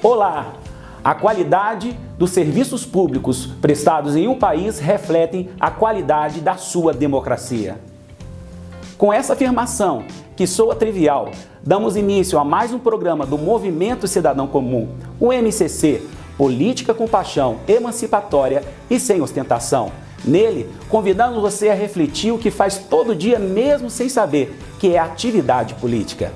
Olá! A qualidade dos serviços públicos prestados em um país refletem a qualidade da sua democracia. Com essa afirmação, que soa trivial, damos início a mais um programa do Movimento Cidadão Comum, o MCC, Política com Paixão, Emancipatória e Sem Ostentação. Nele, convidamos você a refletir o que faz todo dia mesmo sem saber, que é a atividade política.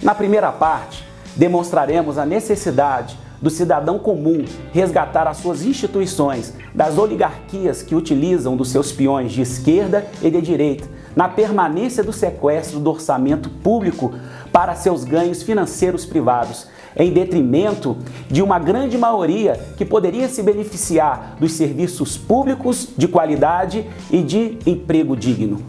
Na primeira parte, demonstraremos a necessidade do cidadão comum resgatar as suas instituições das oligarquias que utilizam dos seus peões de esquerda e de direita na permanência do sequestro do orçamento público para seus ganhos financeiros privados, em detrimento de uma grande maioria que poderia se beneficiar dos serviços públicos de qualidade e de emprego digno.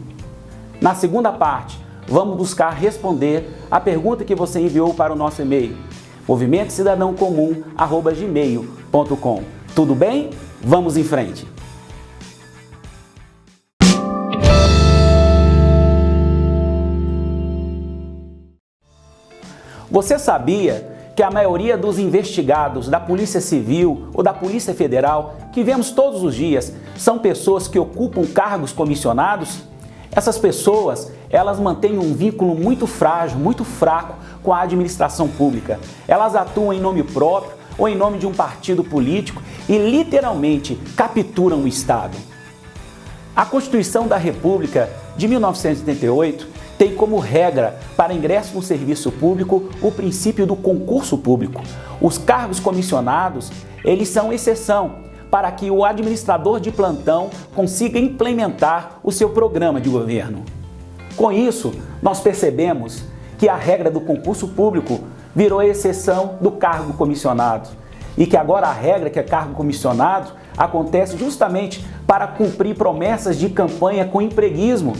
Na segunda parte, vamos buscar responder a pergunta que você enviou para o nosso e-mail, movimentocidadãocomum@gmail.com. Tudo bem? Vamos em frente! Você sabia que a maioria dos investigados da Polícia Civil ou da Polícia Federal, que vemos todos os dias, são pessoas que ocupam cargos comissionados? Essas pessoas, elas mantêm um vínculo muito frágil, muito fraco com a administração pública. Elas atuam em nome próprio ou em nome de um partido político e literalmente capturam o Estado. A Constituição da República de 1988 tem como regra para ingresso no serviço público o princípio do concurso público. Os cargos comissionados, eles são exceção para que o administrador de plantão consiga implementar o seu programa de governo. Com isso, nós percebemos que a regra do concurso público virou exceção do cargo comissionado e que agora a regra, que é cargo comissionado, acontece justamente para cumprir promessas de campanha com empreguismo.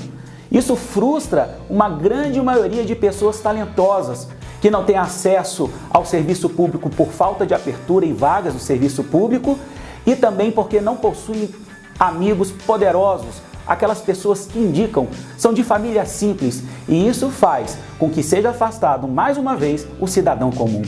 Isso frustra uma grande maioria de pessoas talentosas que não têm acesso ao serviço público por falta de abertura em vagas do serviço público e também porque não possuem amigos poderosos. Aquelas pessoas que indicam são de família simples e isso faz com que seja afastado mais uma vez o cidadão comum.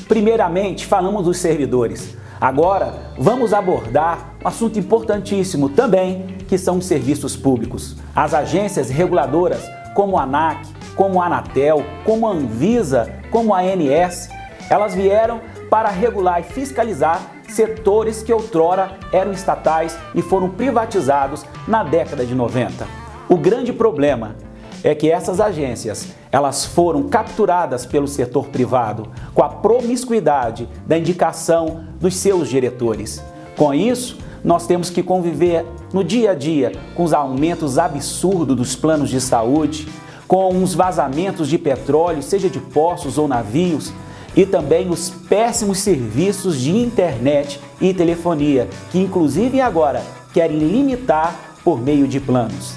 Primeiramente, falamos dos servidores. Agora, vamos abordar um assunto importantíssimo também, que são os serviços públicos. As agências reguladoras, como a ANAC, como a Anatel, como a Anvisa, como a ANS, elas vieram para regular e fiscalizar setores que outrora eram estatais e foram privatizados na década de 90. O grande problema é que essas agências, elas foram capturadas pelo setor privado com a promiscuidade da indicação dos seus diretores. Com isso, nós temos que conviver no dia a dia com os aumentos absurdos dos planos de saúde, com os vazamentos de petróleo, seja de poços ou navios, e também os péssimos serviços de internet e telefonia, que inclusive agora querem limitar por meio de planos.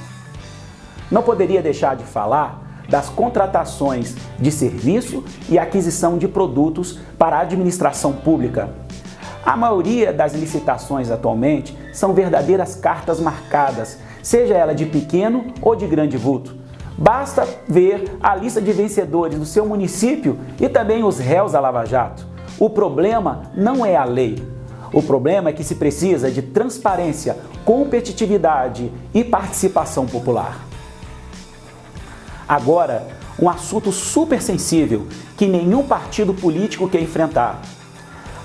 Não poderia deixar de falar das contratações de serviço e aquisição de produtos para a administração pública. A maioria das licitações atualmente são verdadeiras cartas marcadas, seja ela de pequeno ou de grande vulto. Basta ver a lista de vencedores do seu município e também os réus da Lava Jato. O problema não é a lei. O problema é que se precisa de transparência, competitividade e participação popular. Agora, um assunto super sensível que nenhum partido político quer enfrentar.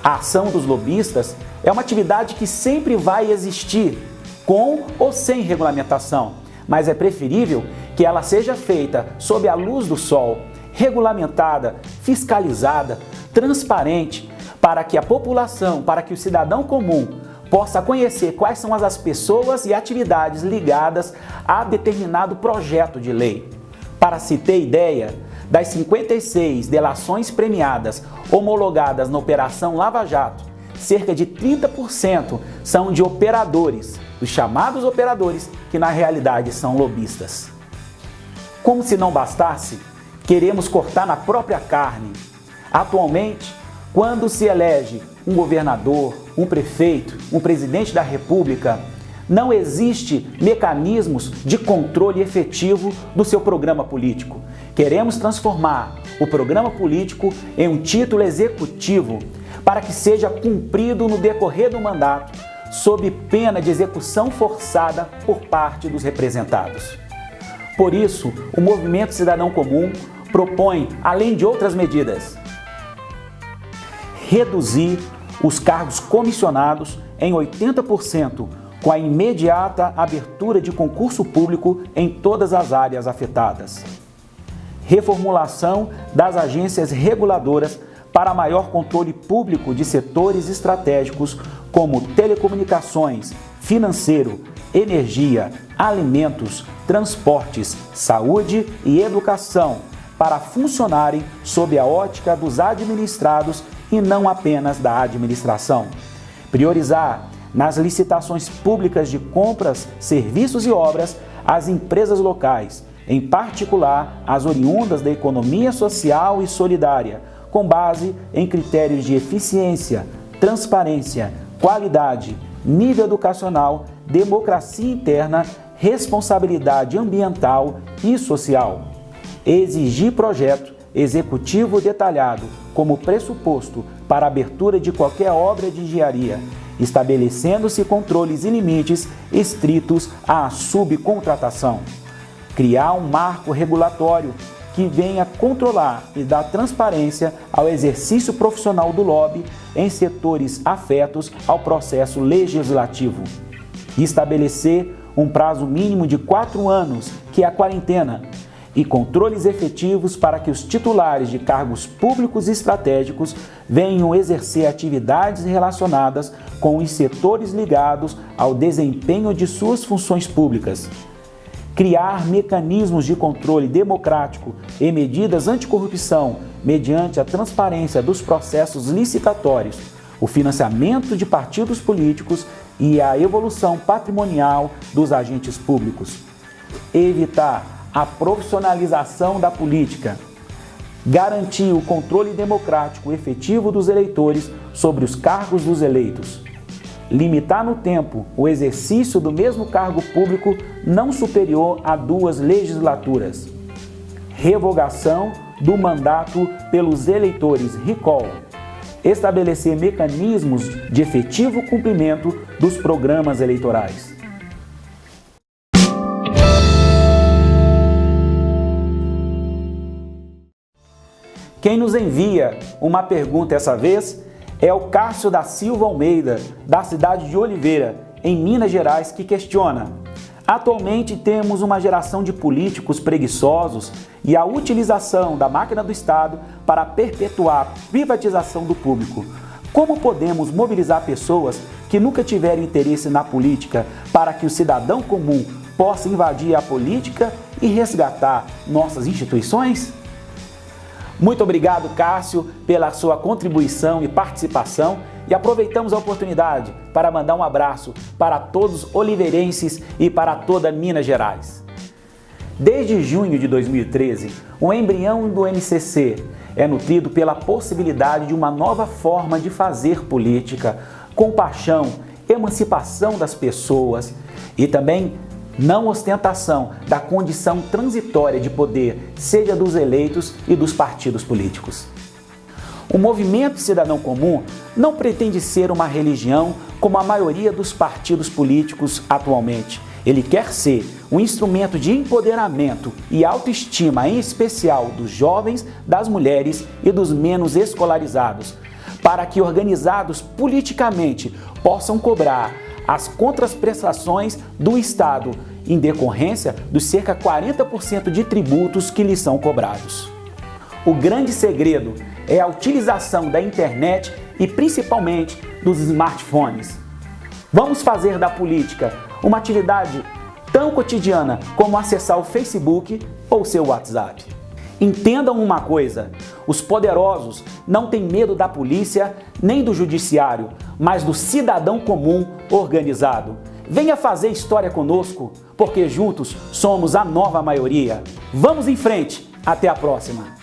A ação dos lobistas é uma atividade que sempre vai existir, com ou sem regulamentação, mas é preferível que ela seja feita sob a luz do sol, regulamentada, fiscalizada, transparente, para que a população, para que o cidadão comum possa conhecer quais são as pessoas e atividades ligadas a determinado projeto de lei. Para se ter ideia, das 56 delações premiadas homologadas na Operação Lava Jato, cerca de 30% são de operadores, os chamados operadores, que na realidade são lobistas. Como se não bastasse, queremos cortar na própria carne. Atualmente, quando se elege um governador, um prefeito, um presidente da República, não existe mecanismos de controle efetivo do seu programa político. Queremos transformar o programa político em um título executivo para que seja cumprido no decorrer do mandato, sob pena de execução forçada por parte dos representados. Por isso, o Movimento Cidadão Comum propõe, além de outras medidas, reduzir os cargos comissionados em 80%, com a imediata abertura de concurso público em todas as áreas afetadas. Reformulação das agências reguladoras para maior controle público de setores estratégicos como telecomunicações, financeiro, energia, alimentos, transportes, saúde e educação, para funcionarem sob a ótica dos administrados e não apenas da administração. Priorizar nas licitações públicas de compras, serviços e obras as empresas locais, em particular as oriundas da economia social e solidária, com base em critérios de eficiência, transparência, qualidade, nível educacional, democracia interna, responsabilidade ambiental e social. Exigir projeto executivo detalhado como pressuposto para a abertura de qualquer obra de engenharia, estabelecendo-se controles e limites estritos à subcontratação. Criar um marco regulatório que venha controlar e dar transparência ao exercício profissional do lobby em setores afetos ao processo legislativo. Estabelecer um prazo mínimo de 4 anos, que é a quarentena, e controles efetivos para que os titulares de cargos públicos estratégicos venham exercer atividades relacionadas com os setores ligados ao desempenho de suas funções públicas. Criar mecanismos de controle democrático e medidas anticorrupção mediante a transparência dos processos licitatórios, o financiamento de partidos políticos e a evolução patrimonial dos agentes públicos. Evitar a profissionalização da política. Garantir o controle democrático efetivo dos eleitores sobre os cargos dos eleitos. Limitar no tempo o exercício do mesmo cargo público não superior a 2 legislaturas. Revogação do mandato pelos eleitores, recall. Estabelecer mecanismos de efetivo cumprimento dos programas eleitorais. Quem nos envia uma pergunta essa vez é o Cássio da Silva Almeida, da cidade de Oliveira, em Minas Gerais, que questiona: atualmente temos uma geração de políticos preguiçosos e a utilização da máquina do Estado para perpetuar a privatização do público. Como podemos mobilizar pessoas que nunca tiveram interesse na política para que o cidadão comum possa invadir a política e resgatar nossas instituições? Muito obrigado, Cássio, pela sua contribuição e participação, e aproveitamos a oportunidade para mandar um abraço para todos os oliveirenses e para toda Minas Gerais. Desde junho de 2013, o embrião do MCC é nutrido pela possibilidade de uma nova forma de fazer política, com paixão, emancipação das pessoas e também não ostentação da condição transitória de poder, seja dos eleitos e dos partidos políticos. O Movimento Cidadão Comum não pretende ser uma religião como a maioria dos partidos políticos atualmente. Ele quer ser um instrumento de empoderamento e autoestima, em especial dos jovens, das mulheres e dos menos escolarizados, para que organizados politicamente possam cobrar as contraprestações do Estado, em decorrência dos cerca de 40% de tributos que lhes são cobrados. O grande segredo é a utilização da internet e principalmente dos smartphones. Vamos fazer da política uma atividade tão cotidiana como acessar o Facebook ou seu WhatsApp. Entendam uma coisa: os poderosos não têm medo da polícia nem do judiciário, mas do cidadão comum organizado. Venha fazer história conosco, porque juntos somos a nova maioria. Vamos em frente, até a próxima!